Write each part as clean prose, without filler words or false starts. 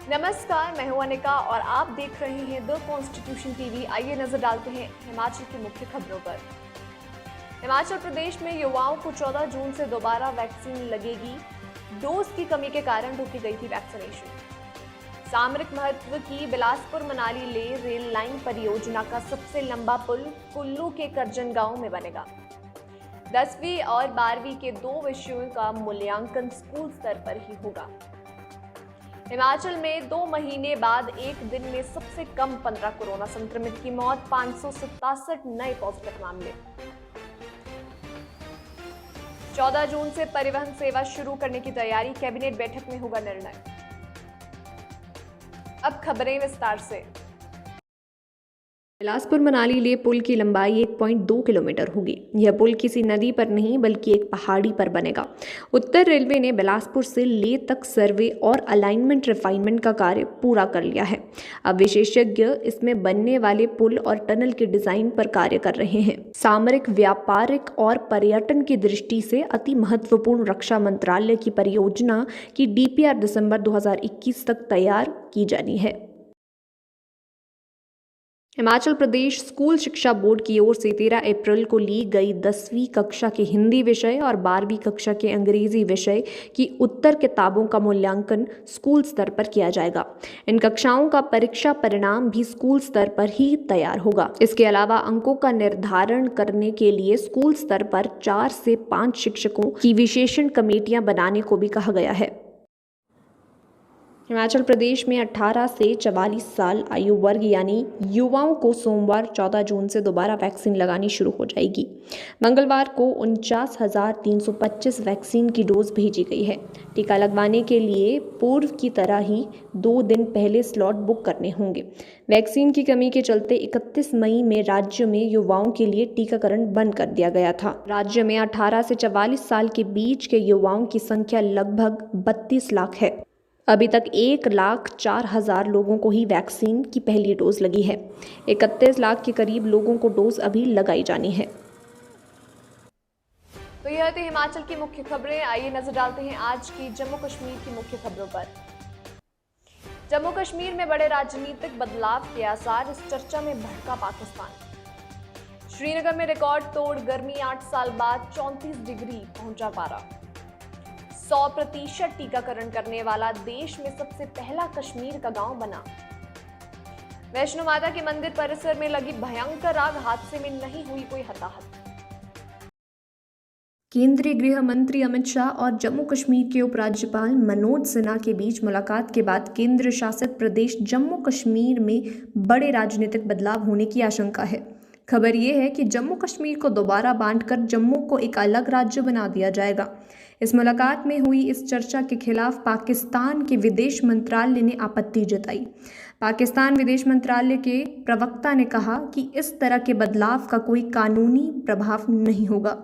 नमस्कार, मैं हूं अनिका और आप देख रहे हैं द कॉन्स्टिट्यूशन टीवी। आइए नजर डालते हैं हिमाचल की मुख्य खबरों पर। हिमाचल प्रदेश में युवाओं को 14 जून से दोबारा वैक्सीन लगेगी। डोज की कमी के कारण रुकी गई थी वैक्सीनेशन। सामरिक महत्व की बिलासपुर मनाली ले रेल लाइन परियोजना का सबसे लंबा पुल कुल्लू के करजन गांव में बनेगा। 10वीं और 12वीं के 2 विषयों का मूल्यांकन स्कूल स्तर पर ही होगा। हिमाचल में 2 महीने बाद एक दिन में सबसे कम 15 कोरोना संक्रमित की मौत, 567 नए पॉजिटिव मामले। 14 जून से परिवहन सेवा शुरू करने की तैयारी, कैबिनेट बैठक में होगा निर्णय। अब खबरें विस्तार से। बिलासपुर मनाली ले पुल की लंबाई 1.2 किलोमीटर होगी। यह पुल किसी नदी पर नहीं बल्कि एक पहाड़ी पर बनेगा। उत्तर रेलवे ने बिलासपुर से ले तक सर्वे और अलाइनमेंट रिफाइनमेंट का कार्य पूरा कर लिया है। अब विशेषज्ञ इसमें बनने वाले पुल और टनल के डिजाइन पर कार्य कर रहे हैं। सामरिक, व्यापारिक और पर्यटन की दृष्टि से अति महत्वपूर्ण रक्षा मंत्रालय की परियोजना की DPR दिसंबर 2021 तक तैयार की जानी है। हिमाचल प्रदेश स्कूल शिक्षा बोर्ड की ओर से 13 अप्रैल को ली गई 10वीं कक्षा के हिंदी विषय और 12वीं कक्षा के अंग्रेजी विषय की उत्तर किताबों का मूल्यांकन स्कूल स्तर पर किया जाएगा। इन कक्षाओं का परीक्षा परिणाम भी स्कूल स्तर पर ही तैयार होगा। इसके अलावा अंकों का निर्धारण करने के लिए स्कूल स्तर पर 4 से 5 शिक्षकों की विशेषण कमेटियां बनाने को भी कहा गया है। हिमाचल प्रदेश में 18 से 44 साल आयु वर्ग यानी युवाओं को सोमवार 14 जून से दोबारा वैक्सीन लगानी शुरू हो जाएगी। मंगलवार को 49,325 वैक्सीन की डोज भेजी गई है। टीका लगवाने के लिए पूर्व की तरह ही 2 दिन पहले स्लॉट बुक करने होंगे। वैक्सीन की कमी के चलते 31 मई में राज्य में युवाओं के लिए टीकाकरण बंद कर दिया गया था। राज्य में 18 से 44 साल के बीच के युवाओं की संख्या लगभग 32 लाख है। अभी तक 1,04,000 लोगों को ही वैक्सीन की पहली डोज लगी है। 31 लाख के करीब लोगों को डोज अभी लगाई जानी है। तो यह थी हिमाचल की मुख्य खबरें। आइए नजर डालते हैं आज की जम्मू कश्मीर की मुख्य खबरों पर। जम्मू कश्मीर में बड़े राजनीतिक बदलाव के आसार, इस चर्चा में भड़का पाकिस्तान। श्रीनगर में रिकॉर्ड तोड़ गर्मी, 8 साल बाद 34 डिग्री पहुंचा पारा। 100% टीकाकरण करने वाला देश में सबसे पहला कश्मीर का गांव बना। वैष्णो माता के मंदिर परिसर में लगी भयंकर आग, हादसे में नहीं हुई कोई हताहत। केंद्रीय गृह मंत्री अमित शाह और जम्मू कश्मीर के उपराज्यपाल मनोज सिन्हा के बीच मुलाकात के बाद केंद्र शासित प्रदेश जम्मू कश्मीर में बड़े राजनीतिक बदलाव होने की आशंका है। खबर यह है कि जम्मू कश्मीर को दोबारा बांटकर जम्मू को एक अलग राज्य बना दिया जाएगा। इस मुलाकात में हुई इस चर्चा के खिलाफ पाकिस्तान के विदेश मंत्रालय ने आपत्ति जताई। पाकिस्तान विदेश मंत्रालय के प्रवक्ता ने कहा कि इस तरह के बदलाव का कोई कानूनी प्रभाव नहीं होगा।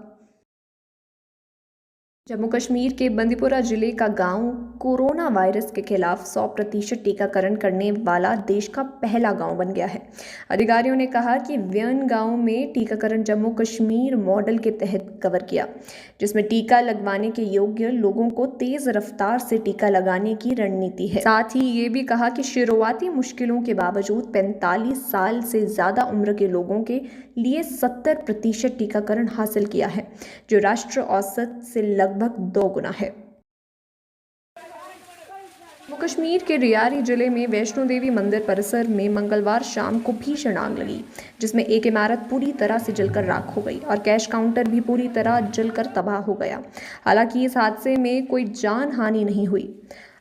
जम्मू कश्मीर के बंदीपुरा जिले का गांव कोरोना वायरस के खिलाफ 100% टीकाकरण करने वाला देश का पहला गांव बन गया है। अधिकारियों ने कहा कि व्यन गांव में टीकाकरण जम्मू कश्मीर मॉडल के तहत कवर किया, जिसमें टीका लगवाने के योग्य लोगों को तेज रफ्तार से टीका लगाने की रणनीति है। साथ ही ये भी कहा कि शुरुआती मुश्किलों के बावजूद 45 साल से ज्यादा उम्र के लोगों के लिए 70% टीकाकरण हासिल किया है, जो राष्ट्र औसत से लगभग 2 गुना है। जम्मू कश्मीर के रियारी जिले में वैष्णो देवी मंदिर परिसर में मंगलवार शाम को भीषण आग लगी, जिसमें एक इमारत पूरी तरह से जलकर राख हो गई और कैश काउंटर भी पूरी तरह जलकर तबाह हो गया। हालांकि इस हादसे में कोई जान हानि नहीं हुई।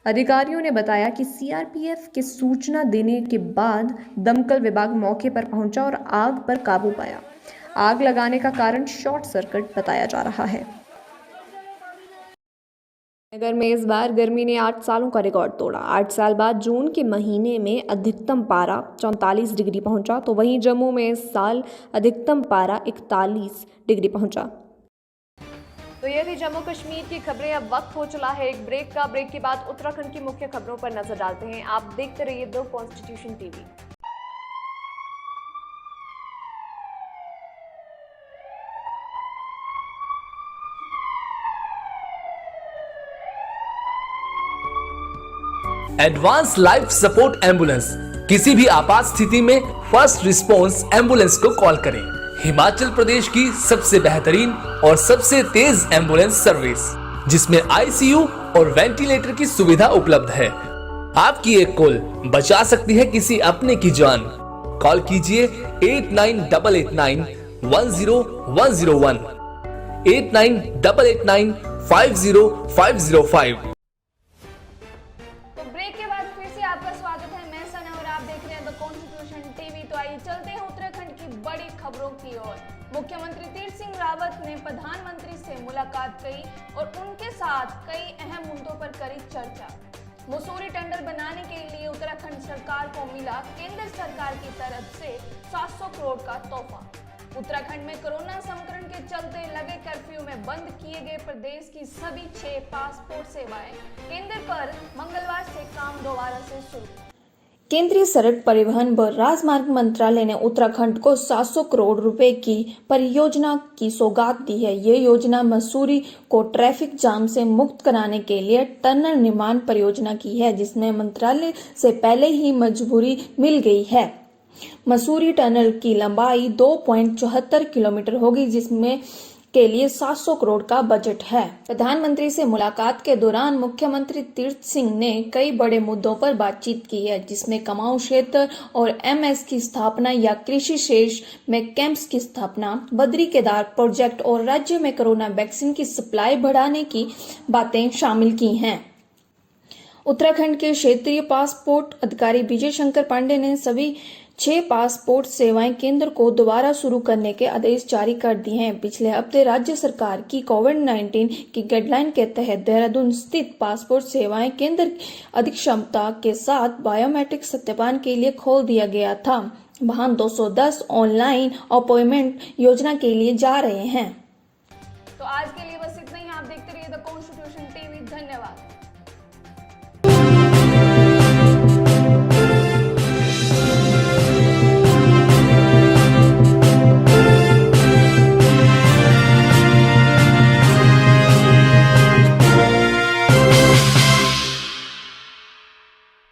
अधिकारियों ने बताया कि CRPF के सूचना देने के बाद दमकल विभाग मौके पर पहुंचा और आग पर काबू पाया। आग लगाने का कारण शॉर्ट सर्किट बताया जा रहा है। नगर में इस बार गर्मी ने 8 सालों का रिकॉर्ड तोड़ा। 8 साल बाद जून के महीने में अधिकतम पारा 44 डिग्री पहुंचा, तो वहीं जम्मू में इस साल अधिकतम पारा 41 डिग्री पहुंचा। तो ये थी जम्मू कश्मीर की खबरें। अब वक्त हो चला है एक ब्रेक का। ब्रेक के बाद उत्तराखंड की मुख्य खबरों पर नजर डालते हैं। आप देखते रहिए the constitution TV. Advance life support ambulance, किसी भी आपात स्थिति में फर्स्ट रिस्पॉन्स एम्बुलेंस को कॉल करें। हिमाचल प्रदेश की सबसे बेहतरीन और सबसे तेज एम्बुलेंस सर्विस, जिसमें आईसीयू और वेंटिलेटर की सुविधा उपलब्ध है। आपकी एक कॉल बचा सकती है किसी अपने की जान। कॉल कीजिए 8988910101, 8988950505। तो ब्रेक के बाद फिर से आपका स्वागत है। मैं सना और आप देख रहे हैं द कॉन्स्टिट्यूशन टीवी। तो आइए चलते हैं उत्तराखंड की बड़ी खबरों की ओर। मुख्यमंत्री तीरथ सिंह रावत ने प्रधानमंत्री से मुलाकात की और उनके साथ कई अहम मुद्दों पर करी चर्चा। मसूरी टनल बनाने के लिए उत्तराखंड सरकार को मिला केंद्र सरकार की तरफ से 700 करोड़ का तोहफा। उत्तराखंड में कोरोना संक्रमण के चलते लगे कर्फ्यू में बंद किए गए प्रदेश की सभी 6 पासपोर्ट सेवाएं केंद्र पर मंगलवार से काम दोबारा से शुरू। केंद्रीय सड़क परिवहन व राजमार्ग मंत्रालय ने उत्तराखंड को 700 करोड़ रुपए की परियोजना की सौगात दी है। ये योजना मसूरी को ट्रैफिक जाम से मुक्त कराने के लिए टनल निर्माण परियोजना की है, जिसमें मंत्रालय से पहले ही मंजूरी मिल गई है। मसूरी टनल की लंबाई 2.74 किलोमीटर होगी, जिसमें के लिए 700 करोड़ का बजट है। प्रधानमंत्री से मुलाकात के दौरान मुख्यमंत्री तीरथ सिंह ने कई बड़े मुद्दों पर बातचीत की है, जिसमें कुमाऊं क्षेत्र और एमएस की स्थापना या कृषि शेष में कैंप्स की स्थापना, बद्री केदार प्रोजेक्ट और राज्य में कोरोना वैक्सीन की सप्लाई बढ़ाने की बातें शामिल की हैं। उत्तराखंड के क्षेत्रीय पासपोर्ट अधिकारी विजय शंकर पांडे ने सभी 6 पासपोर्ट सेवाएं केंद्र को दोबारा शुरू करने के आदेश जारी कर दिए हैं। पिछले हफ्ते राज्य सरकार की कोविड-19 की गाइडलाइन के तहत देहरादून स्थित पासपोर्ट सेवाएं केंद्र अधिक क्षमता के साथ बायोमेट्रिक सत्यापन के लिए खोल दिया गया था। वहां 210 ऑनलाइन अपॉइंटमेंट योजना के लिए जा रहे हैं। तो आज के लिए